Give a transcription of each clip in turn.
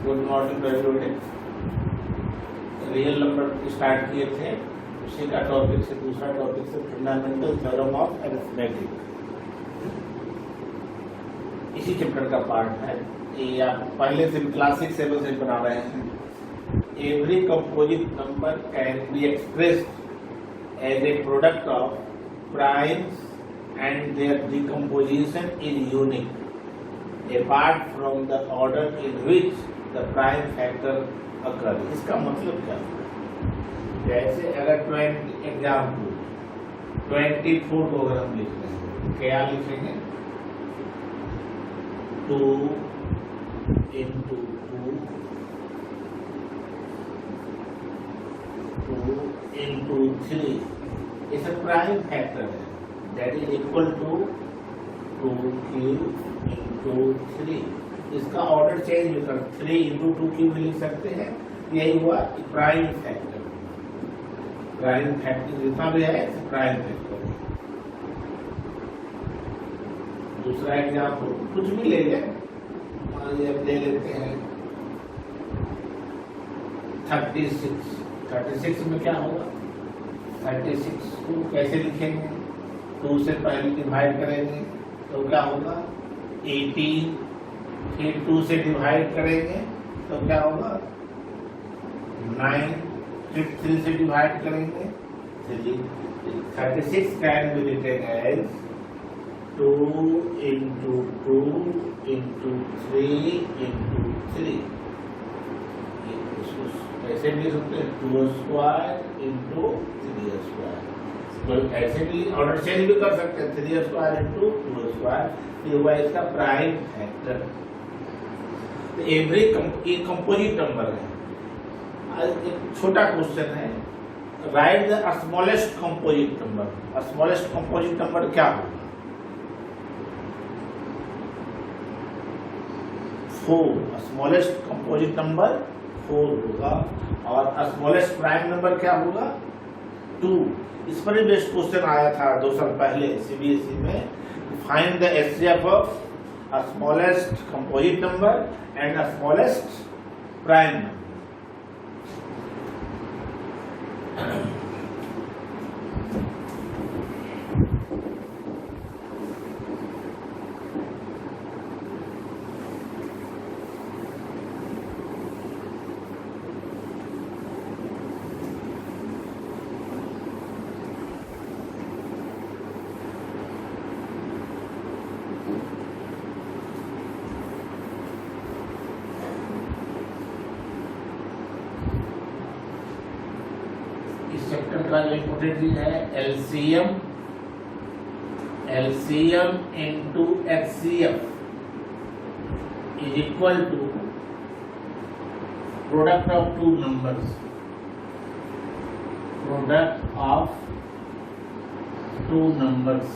Good morning everybody. Real number start किए थे, उसी का टॉपिक से दूसरा टॉपिक से फंडामेंटल थ्योरम ऑफ अरिथमेटिक, इसी चैप्टर का पार्ट है। ये आप पहले से क्लासिक 7 से बना रहे हैं। Every composite number can be expressed as a product of primes and their decomposition is unique apart from the order in which the prime factor occurs। इसका मतलब क्या है? जैसे अगर 20 एग्जाम्पल 24 को अगर हम लिख रहे हैं, क्या लिखेंगे? 2 into 2 2 into 3 इस प्राइम फैक्टर है, that is equal to 2 cube into 3। इसका ऑर्डर चेंज भी कर 3 into 2 क्यूब भी लिख सकते हैं। यही हुआ प्राइम फैक्टर। प्राइम फैक्टर जितना भी है प्राइम फैक्टर। दूसरा एग्जाम्पल कुछ भी ले लें, मान लीजिए ले लेते हैं 36। 36 में क्या होगा? 36 को कैसे लिखेंगे? 2 से पहले डिवाइड करेंगे तो क्या होगा? 18। फिर 2 से डिवाइड करेंगे तो क्या होगा? 9। फिर 3 से डिवाइड करेंगे 3। 36 can be written as 2 into 2 into 3 into 3। ऐसे भी सकते हैं 2 स्क्वायर into 3 स्क्वायर। तो ऐसे भी ऑर्डर चेंज भी कर सकते हैं, 3 स्क्वायर into 2 स्क्वायर। ये हुआ इसका प्राइम फैक्टर। तो एवरी ये कंपोजिट नंबर है। एक छोटा क्वेश्चन है, right the smallest composite number. Smallest composite number क्या होगा? 4। स्मॉलेस्ट कंपोजिट नंबर 4 होगा। और स्मॉलेस्ट प्राइम नंबर क्या होगा? 2। इस पर ही बेस्ट क्वेश्चन आया था 2 साल पहले सीबीएसई में। Find the HCF of a smallest composite number and a smallest prime number। Chapter का इम्पोर्टेंट चीज है LCM into HCF is equal to product of 2 numbers. Product of 2 numbers.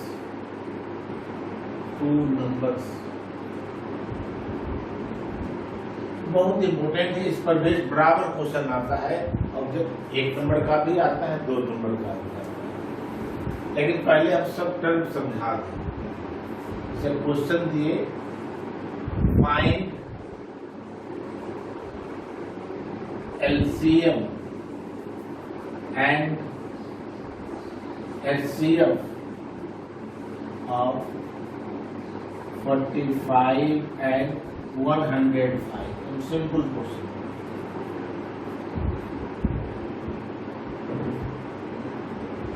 बहुत इंपोर्टेंट है। इस पर बेस बराबर क्वेश्चन आता है, और जब 1 नंबर का भी आता है, 2 नंबर का भी आता है। लेकिन पहले आप सब टर्म समझा दें। जैसे क्वेश्चन दिए, find LCM and HCF of 45 and 105। Simple question.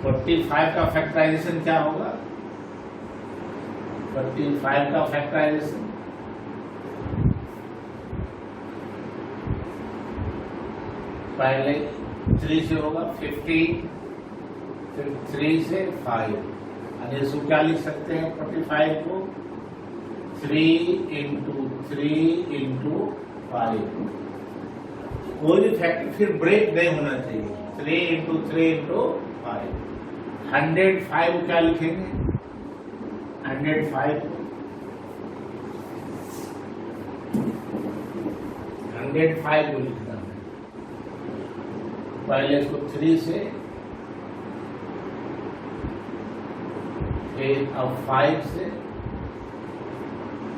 45 का फैक्टराइजेशन क्या होगा? 45 का फैक्टराइजेशन पहले 3 से होगा 15, फिर 3 से 5। इसको क्या लिख सकते हैं? 45 को 3 into 3 into 5। कोई भी फैक्टर फिर ब्रेक नहीं होना चाहिए। 3 into 3 into 5। 105 क्या लिखेंगे? 105 को लिखना है। पहले इसको 3 से, फिर अब 5 से,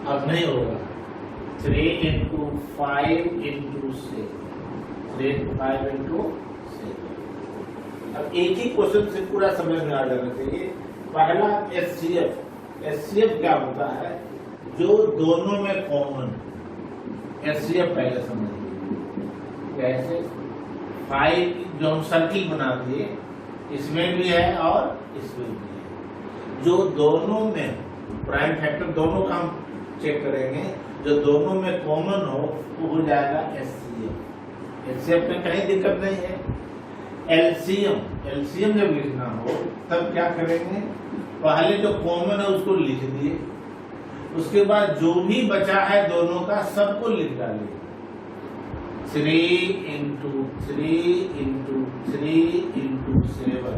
अब नहीं होगा 3 into 5 into 6, 3 into 5 into 6। अब एक ही क्वेश्चन से पूरा समझ में आ जाना चाहिए। पहला एचसीएफ क्या होता है, जो दोनों में कॉमन। एचसीएफ पहले समझिए कैसे। 5 जो हम सर्किल बना दिए, इसमें भी है और इसमें भी है। जो दोनों में प्राइम फैक्टर दोनों का हम चेक करेंगे, जो दोनों में कॉमन हो वो हो जाएगा एचसीएफ। एचसीएफ में कहीं दिक्कत नहीं है। एलसीएम जब लिखना हो तब क्या करेंगे, पहले जो कॉमन है उसको लिख दिए, उसके बाद जो भी बचा है दोनों का सबको लिख डालिए। 3 into 3 into 3 into 7,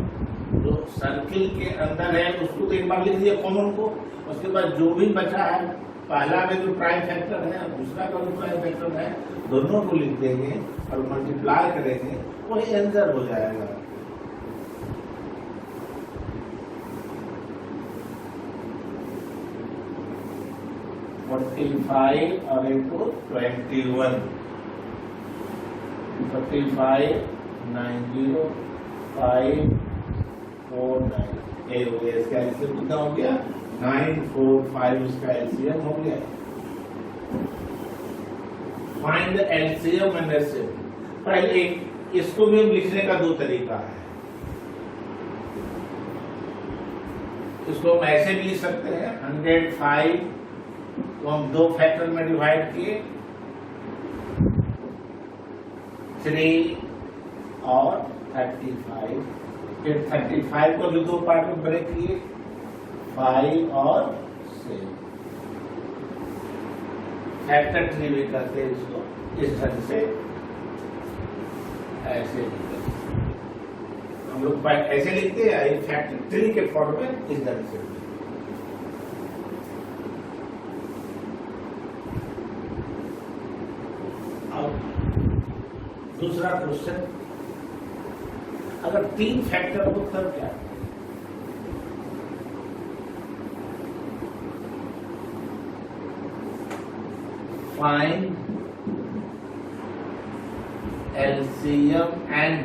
जो सर्किल के अंदर है उसको तो एक बार लिख दिया कॉमन को। उसके बाद जो भी बचा है, पहला में जो प्राइम फैक्टर है, दूसरा का जो प्राइम फैक्टर है, दोनों को लिख देंगे और मल्टीप्लाई करेंगे, वही आंसर हो जाएगा। और 45 और इनको 21, 45 90 5 4 9, ये हो गया। इसका एलसीएम कितना हो गया, 9 4 5 इसका एलसीएम हो गया। Find the LCM and HCF. पहले इसको भी हम लिखने का दो तरीका है। इसको हम ऐसे भी लिख सकते हैं, 105 को हम दो फैक्टर में डिवाइड किए, 3 और 35, फिर 35 को भी दो पार्ट में ब्रेक किए, 5 और 6। फैक्टर 3 भी करते हैं इसको इस ढंग से, ऐसे हम लोग ऐसे लिखते हैं, फैक्टर 3 के फॉर्म में इस ढंग से। अब दूसरा क्वेश्चन, अगर 3 फैक्टर हो तब क्या? Find LCM and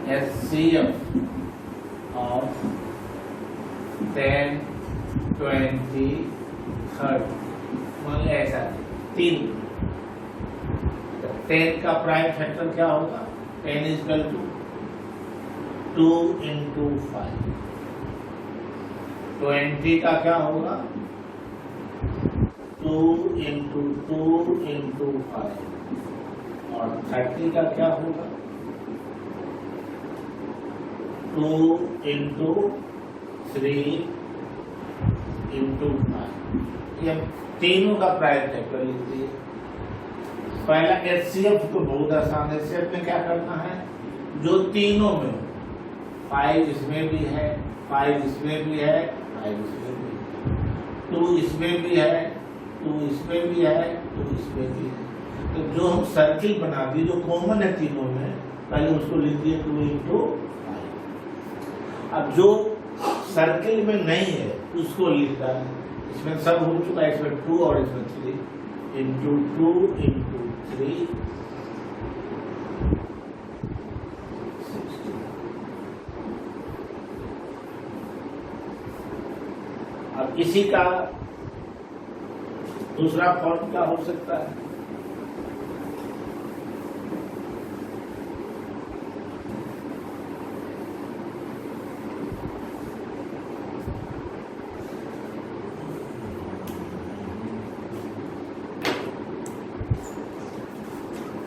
HCF of 10, 20, 30। मान लिया ऐसा 3। 10 का प्राइम फैक्टर क्या होगा, 10 इक्वल टू 2 into 5। 20 का क्या होगा, 2 into 2 into 5। और 30 का क्या होगा, 2 into 3 into 5। ये तीनों का प्राइम फैक्टर लिख दिए। पहला एचसीएफ तो बहुत आसान है। एचसीएफ में क्या करना है, जो तीनों में 5 इसमें भी है, 5 इसमें भी है, 5 इसमें भी है, 2 इसमें भी है, 2 इसमें भी है, 2 इसमें भी है। तो जो हम सर्किल बना दिए, जो कॉमन है तीनों में, पहले उसको लिख दिए 2 into 5। अब जो सर्किल में नहीं है उसको लिख डालें। इसमें सब हो चुका है, इसमें 2 और इसमें 3 into 2 into 3 60। अब इसी का दूसरा फॉर्म क्या हो सकता है,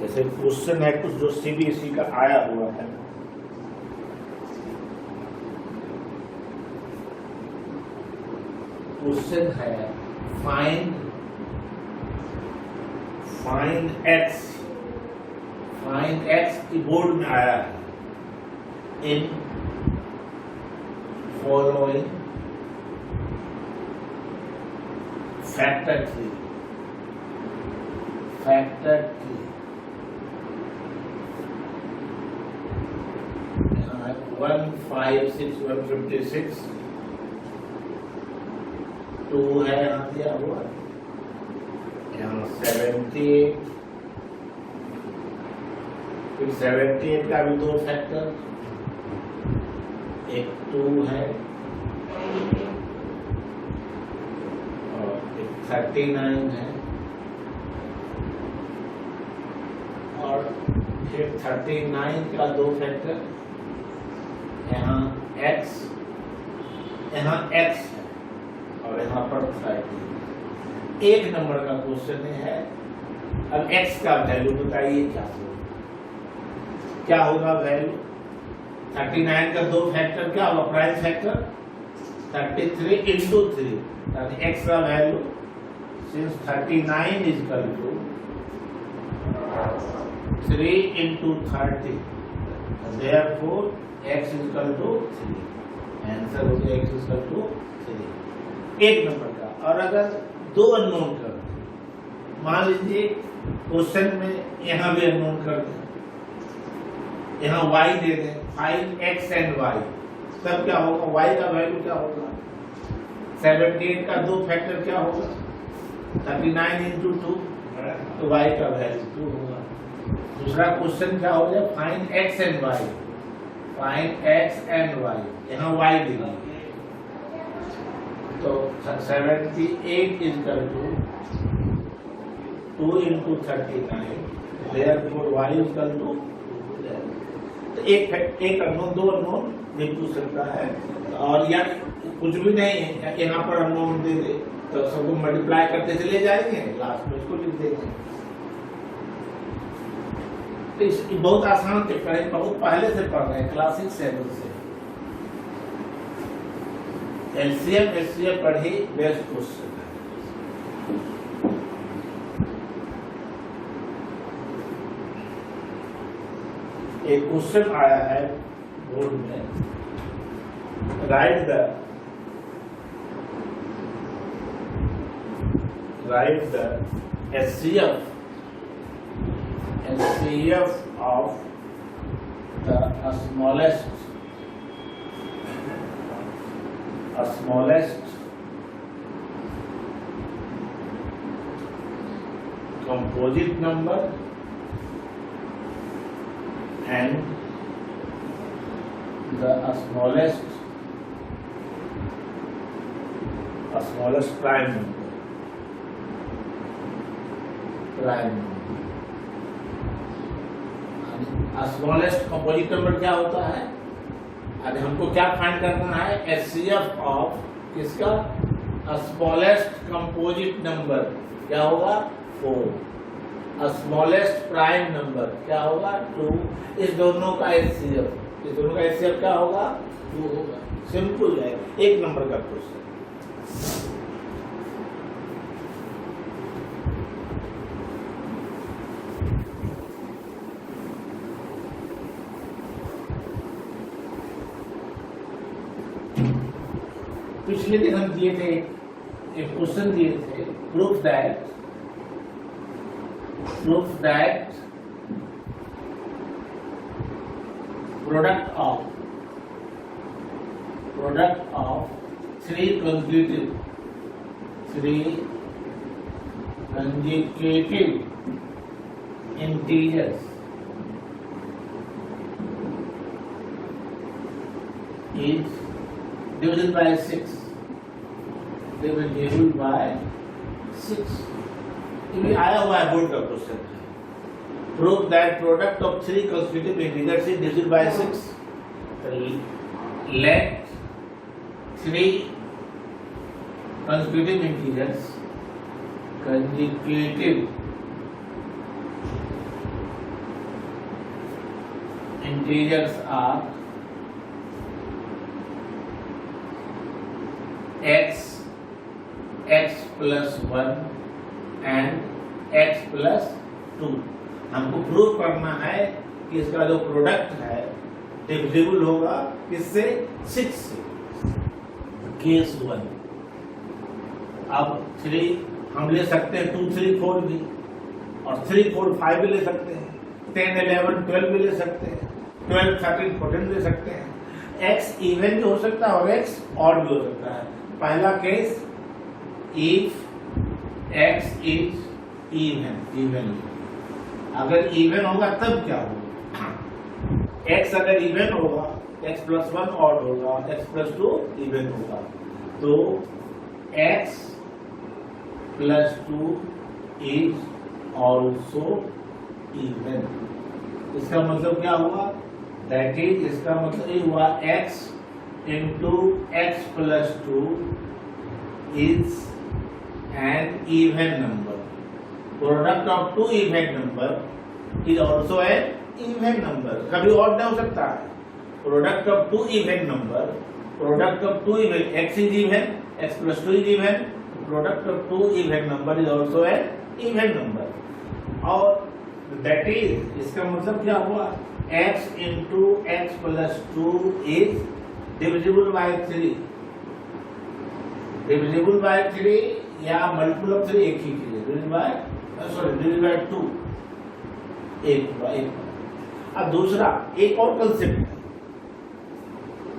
जैसे क्वेश्चन है कुछ जो सीबीएसई का आया हुआ है। क्वेश्चन है फाइंड x की बोर्ड में आया है इन फॉलोइंग फैक्टर 3 156 156 2 है यहाँ दिया हुआ, यहाँ 78, फिर 78 का भी 2 फैक्टर, एक 2 है और एक 39 है, और फिर 39 का 2 फैक्टर, यहाँ x है और यहाँ पर 30। एक नंबर का क्वेश्चन है। अब x का वैल्यू बताइए क्या होगा वैल्यू। 39 का 2 फैक्टर क्या होगा, प्राइम फैक्टर 33 इंटू 3, यानी x का value since 39 is equal to 3 into 30, therefore x is equal to 3। Answer हो गया x इज इक्वल टू 3 एक नंबर का। और अगर 2 अननोन कर दें, मान लीजिए क्वेश्चन में यहाँ भी अननोन कर दें, यहाँ y दे दें, फाइंड x एंड y, तब क्या होगा, y का वैल्यू क्या होगा, 78 का 2 फैक्टर क्या होगा, 39 इंटू 2, तो y का वैल्यू 2 होगा। दूसरा क्वेश्चन क्या हो गया, find x and y, find x and y, यहाँ y दिया, तो 78 is equal to 2 into 39, therefore y is equal to, तो एक अननोन 2 अननोन नहीं पूछ सकता है। और या कुछ भी नहीं है, यहाँ पर अननोन दे दे तो सबको मल्टीप्लाई करते चले जाएंगे, लास्ट में इसको लिख देंगे। तो इसकी बहुत आसान चैप्टर है, बहुत पहले से पढ़ रहे हैं, क्लासिक 7 से। एलसीएम एचसीएफ पढ़ी, बेस्ट क्वेश्चन है। एक क्वेश्चन आया है बोर्ड में, right the HCF of the smallest composite number and the smallest prime number. Smallest composite number क्या होता है, अरे हमको क्या फाइंड करना है, एचसीएफ ऑफ किसका, स्मॉलेस्ट कंपोजिट नंबर क्या होगा 4, स्मॉलेस्ट प्राइम नंबर क्या होगा 2, इस दोनों का एचसीएफ क्या होगा 2 होगा। सिंपल है, एक नंबर का क्वेश्चन। पिछले दिन हम दिए थे, एक क्वेश्चन दिए थे, proof that product of 3 consecutive integers is divisible by 6. They will be divisible by 6. ये आया हुआ है बोर्ड का क्वेश्चन है। Prove that product of 3 consecutive integers is divisible by 6. Let 3 consecutive integers are x plus 1 and x plus 2। हमको prove करना है कि इसका जो प्रोडक्ट है डिविजिबल होगा किससे, 6 से। केस 1, अब 3 हम ले सकते हैं 2, 3, 4 भी, और 3, 4, 5 भी ले सकते हैं, 10, 11, 12 भी ले सकते हैं, 12, 13, 14 ले सकते हैं। x इवन भी हो सकता है और x ऑड भी हो सकता है। पहला case, if x is even अगर इवन होगा तब क्या होगा, x अगर इवन होगा x प्लस 1 ऑड होगा, x प्लस 2 इवन होगा, तो x plus 2 is also even. इसका मतलब क्या हुआ, दैट इज, इसका मतलब ये हुआ x into x plus 2 is an even number. Product of two even number is also an even number. कभी ऑड नहीं हो सकता है। Product of two even number, product of two even, x is even, x plus 2 is even, product of two even number is also an even number. और that is, इसका मतलब क्या हुआ, x into x plus 2 is divisible by 3। Divisible by 3 या multiple of 3 एक ही चीज है, divisible by 2 एक। अब दूसरा एक और कंसेप्ट है,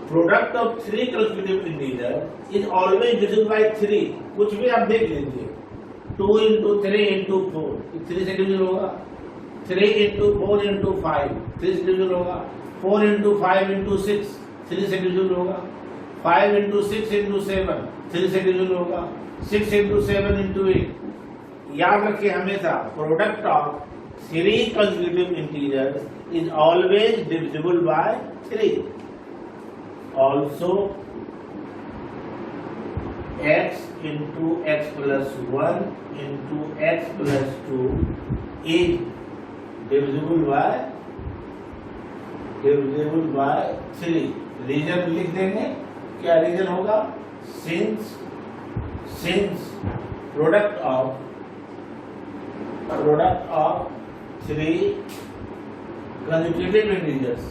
product of 3 consecutive integer is always divisible by 3। कुछ भी आप देख लीजिए, 2 इंटू 3 इंटू 4 3 से डिविजिबल होगा, 3 इंटू 4 इंटू 5 3 से डिविजिबल होगा, 4 इंटू 5 इंटू 6 3 से डिविजिबल होगा, 5 इंटू 6 इंटू 7 3 से डिविजिबल होगा, 6 इंटू 7 इंटू 8। याद रखिए हमेशा, product of 3 consecutive integers is always divisible by 3। Also x into x plus 1 into x plus 2 is divisible by 3। Reason लिख देंगे, क्या रीजन होगा, since product of 3 consecutive integers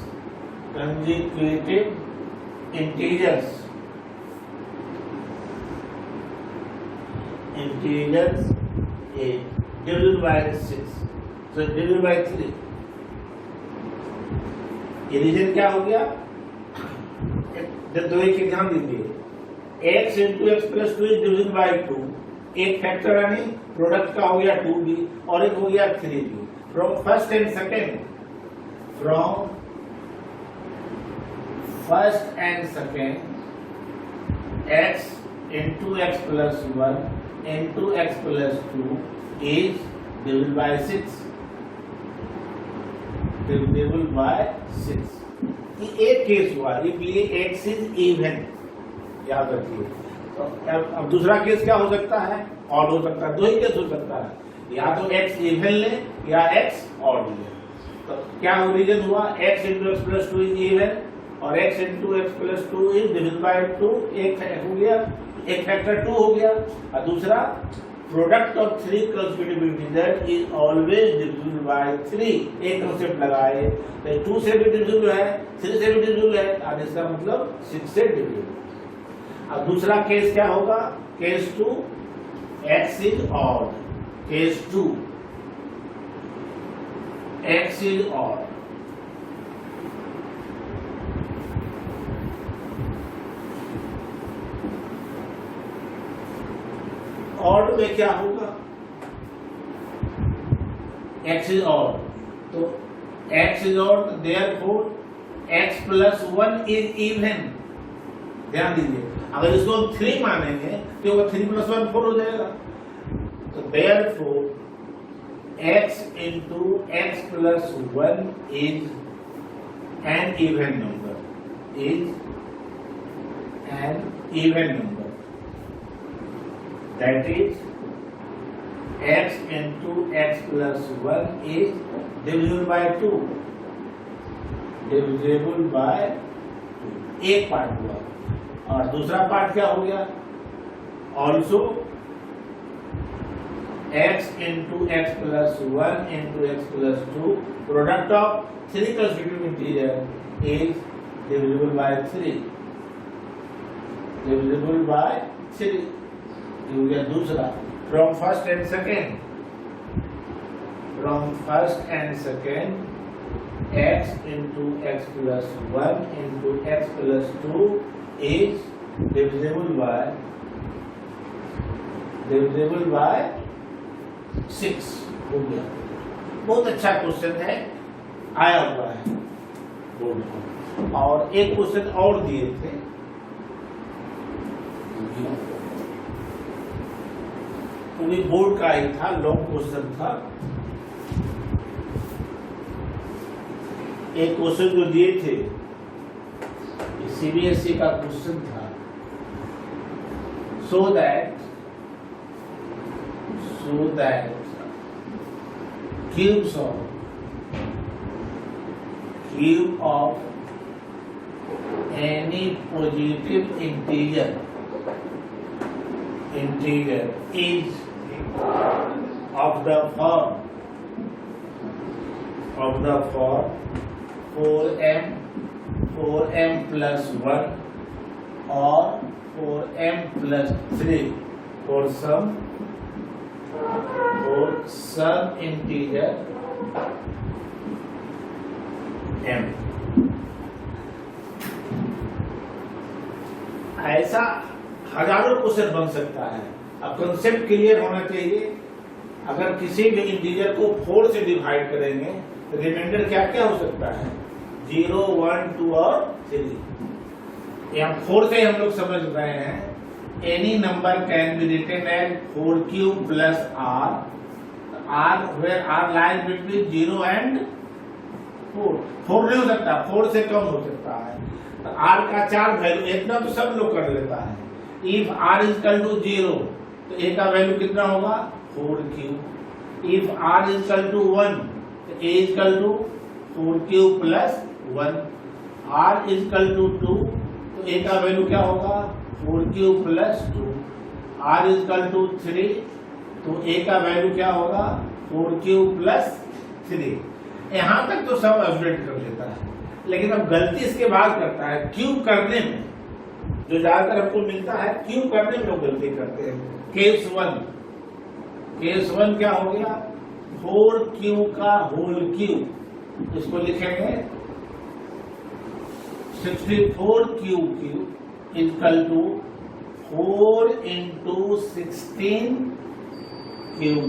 is divided by 6, so divided by 3। ये reason क्या हो गया, दो एक ध्यान दीजिए, x into x plus 2 is division bye 2, एक फैक्टर यानी प्रोडक्ट का हो गया 2b और एक हो गया 3b। From first and second x into x plus 1 into x plus 2 is division bye 6, divisible by 6। ये एक केस हुआ, इसलिए x इज इवन, याद रखिए। तो अब दूसरा केस क्या हो सकता है, ऑड हो सकता है। दो ही केस हो सकता है, या तो x इवन ले या x ऑड ले। तो क्या रीजन हुआ, x into x plus 2 is even और x into x plus 2 is division bye 2, एक हो गया, एक फैक्टर 2 हो गया। और दूसरा, product of 3 consecutive integer is always divisible by 3। एक कंसेप्ट लगाए, तो 2 से भी डिविजिबल है, 3 से भी डिविजिबल है, और इसका मतलब 6 से डिविजिबल। अब दूसरा केस क्या होगा, case 2, x is odd, case 2 x is odd. Odd में क्या होगा, x इज ऑड, तो x is odd, therefore x plus 1 is even. ध्यान दीजिए, अगर इसको हम 3 मानेंगे तो 3 प्लस 1 4 हो जाएगा। तो therefore x into x plus 1 is an even number, that is x into x plus 1 is divisible by 2, एक पार्ट हुआ। और दूसरा पार्ट क्या हो गया, also x into x plus 1 into x plus 2 product of 3 consecutive integer is divisible by 3, हो गया दूसरा। From first and second x into x plus 1 into x plus 2 is divisible bye 6। हो गया। बहुत अच्छा क्वेश्चन है, आया हुआ है बोर्ड पर। और एक क्वेश्चन और दिए थे, वो भी बोर्ड का ही था, लॉन्ग क्वेश्चन था। एक क्वेश्चन जो दिए थे सीबीएसई का क्वेश्चन था, so that cube of any positive integer is of the form 4m plus 1 or 4m plus 3 for some integer m। ऐसा हजारों क्वेश्चन बन सकता है। अब कंसेप्ट क्लियर होना चाहिए। अगर किसी भी इंटीजर को 4 से डिवाइड करेंगे तो रिमाइंडर क्या क्या हो सकता है, 0, 1, 2 और 3। यहाँ 4 से हम लोग समझ रहे हैं any number can be written as 4 cube plus r, where r lies between 0 and 4। 4 नहीं हो सकता, 4 से कम हो सकता है। तो r का 4 वैल्यू, इतना तो सब लोग कर लेता है। If r is equal to 0 तो a का वैल्यू कितना होगा, 4 cube. If r is equal to 1 तो a is equal to 4 cube plus 1। r is equal to 2 तो a का वैल्यू क्या होगा, 4 cube plus 2। r is equal to 3 तो a का वैल्यू क्या होगा, 4 क्यूब प्लस 3। यहां तक तो सब अपडेट कर लेता है, लेकिन अब गलती इसके बाद करता है क्यूब करने में। जो ज्यादातर हमको मिलता है क्यूब करने में लोग गलती करते हैं। केस 1 क्या हो गया, 4 क्यूब का होल क्यूब, इसको लिखेंगे 64 cube equal to 4 into 16 cube,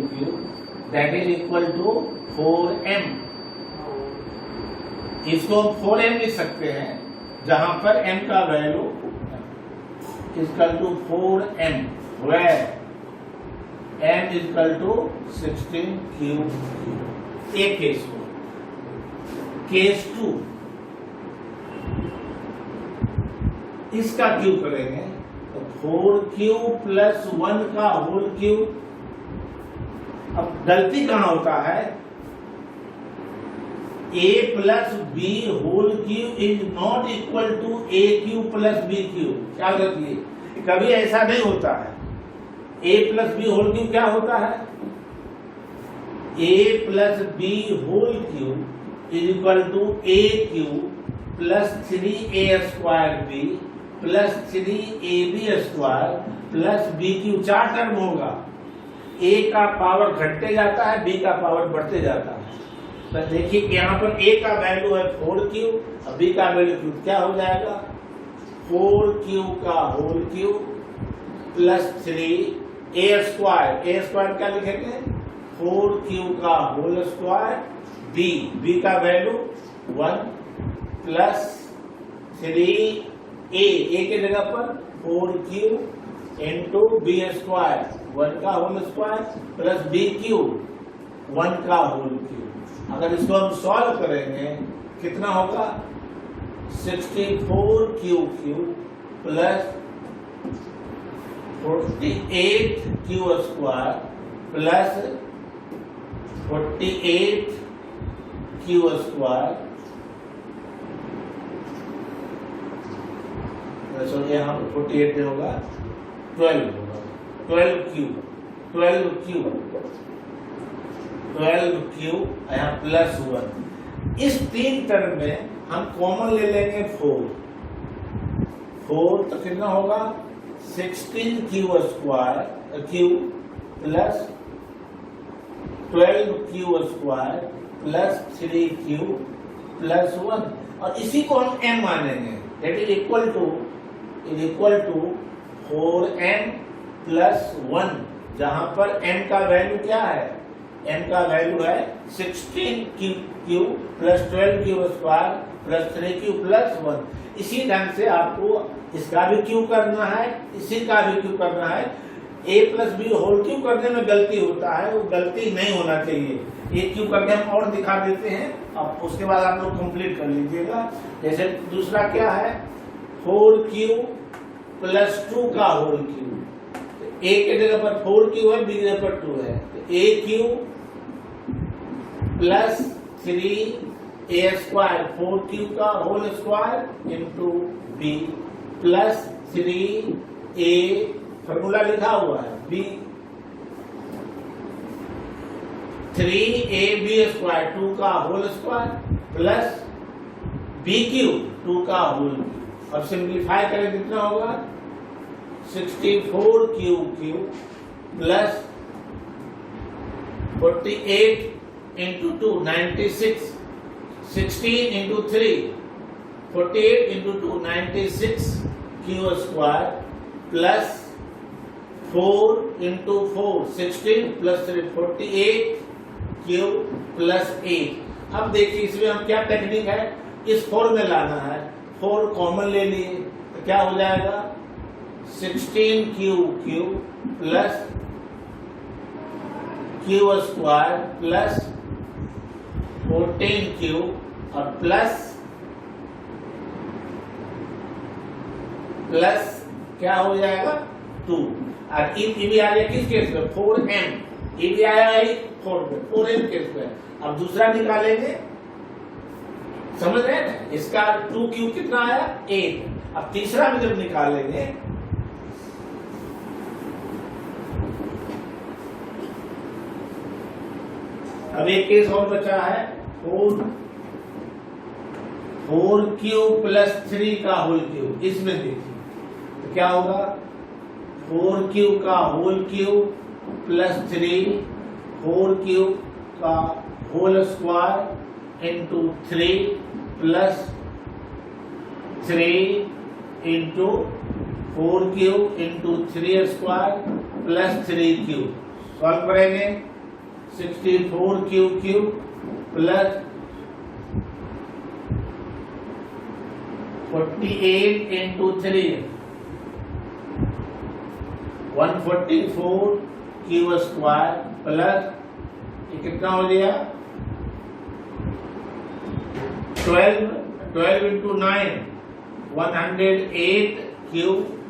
that is equal to 4m। इसको 4m लिख सकते हैं जहां पर m का value equal to 4m, where m equal to 16 cube. एक केस हो। केस 2 इसका क्यूब करेंगे तो 4 क्यूब प्लस 1 का होल क्यूब। अब गलती कहां होता है, a plus b whole cube is not equal to a cube plus b cube. क्या रखिए, कभी ऐसा नहीं होता है। a plus b whole cube क्या होता है, a plus b whole cube is equal to a cube plus 3a square b plus 3ab square plus b cube. 4 term होगा, a का पावर घटते जाता है, b का पावर बढ़ते जाता है। तो देखिए यहाँ पर a का वैल्यू है 4 क्यूब और b का वैल्यू क्यूब क्या हो जाएगा, 4 क्यूब का whole cube plus 3a square क्या लिखेंगे, 4 क्यूब का होल स्क्वायर b का वैल्यू 1 प्लस 3a के जगह पर 4 क्यूब इंटू b स्क्वायर 1 का whole square plus b cube 1 का होल क्यूब। अगर इसको हम सॉल्व करेंगे कितना होगा, 64 cube plus 48 Q square plus 48 Q square, यहाँ 48 होगा 12 होगा, 12 क्यूब यहाँ प्लस 1। इस 3 टर्म में हम कॉमन ले लेंगे 4 तो कितना होगा, 16 q square plus 12 q square plus 3 q plus 1। और इसी को हम m मानेंगे, that is equal to 4m plus 1, जहां पर m का वैल्यू क्या है, n का वैल्यू है 16q plus 12q square plus 3q plus 1। इसी ढंग से आपको इसका भी q करना है, इसी का भी q करना है। a plus b whole cube करने में गलती होता है, वो गलती नहीं होना चाहिए। ये क्यू करके हम और दिखा देते हैं, अब उसके बाद आप लोग कंप्लीट कर लीजिएगा। जैसे दूसरा क्या है, 4q प्लस 2 का होल क्यू। a के जगह पर 4q है, b की जगह पर 2 है, तो aq plus 3a square 4q का whole square into b plus 3a formula लिखा हुआ है b 3ab स्क्वायर 2 का होल स्क्वायर प्लस bq 2 का होल क्यूब। अब सिंप्लीफाई करें कितना होगा, 64q plus 48 into 2 96, 16 into 3 48 into 2 96 q square plus 4 into 4 16 plus 3 48 q plus 8। अब देखिए इसमें हम क्या टेक्निक है, इस 4 में लाना है, 4 कॉमन ले लिए तो क्या हो जाएगा 16q plus q square plus 14q और प्लस क्या हो जाएगा 2। और ये भी आ गया किस केस में 4m, ये भी आया है 4m केस में। अब दूसरा निकालेंगे, समझ रहे हैं, इसका 2q कितना आया 8। अब तीसरा भी जब निकालेंगे अब एक केस और बचा है 4q प्लस 3 का होल क्यूब। इसमें देखिए तो क्या होगा 4q का होल क्यूब प्लस 3 4q का whole square into 3 plus 3 into 4q into 3 square plus 3q। Solve करेंगे 64q plus 48 into 3 144q square plus ये कितना हो गया 12 इंटू 9 108q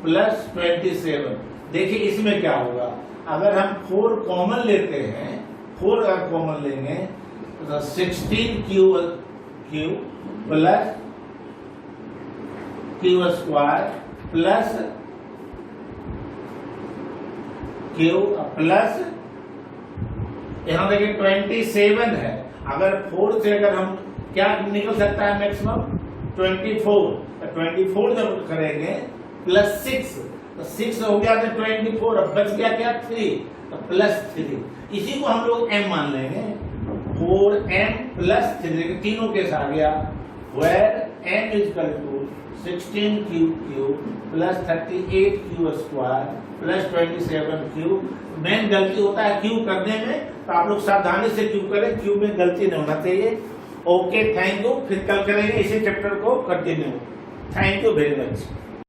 प्लस 27। देखिए इसमें क्या होगा, अगर हम 4 कॉमन लेते हैं, 4 अगर कॉमन लेंगे तो 16q plus q square plus q plus यहां देखिए 27 है। अगर 4 से अगर हम क्या निकल सकता है मैक्सिमम 24 जब करेंगे प्लस 6 तो 6 हो गया तो 24, अब बच गया क्या 3 तो प्लस 3। इसी को हम लोग m मान लेंगे 4m प्लस 3, तीनों केस आ गया where m is equal to 16q plus 38q square plus 27q। Main गलती होता है q करने में, तो आप लोग सावधानी से q करें, q में गलती नहीं होना चाहिए। Okay, thank you. फिर कल करेंगे इसी चैप्टर को continue. Thank you very much.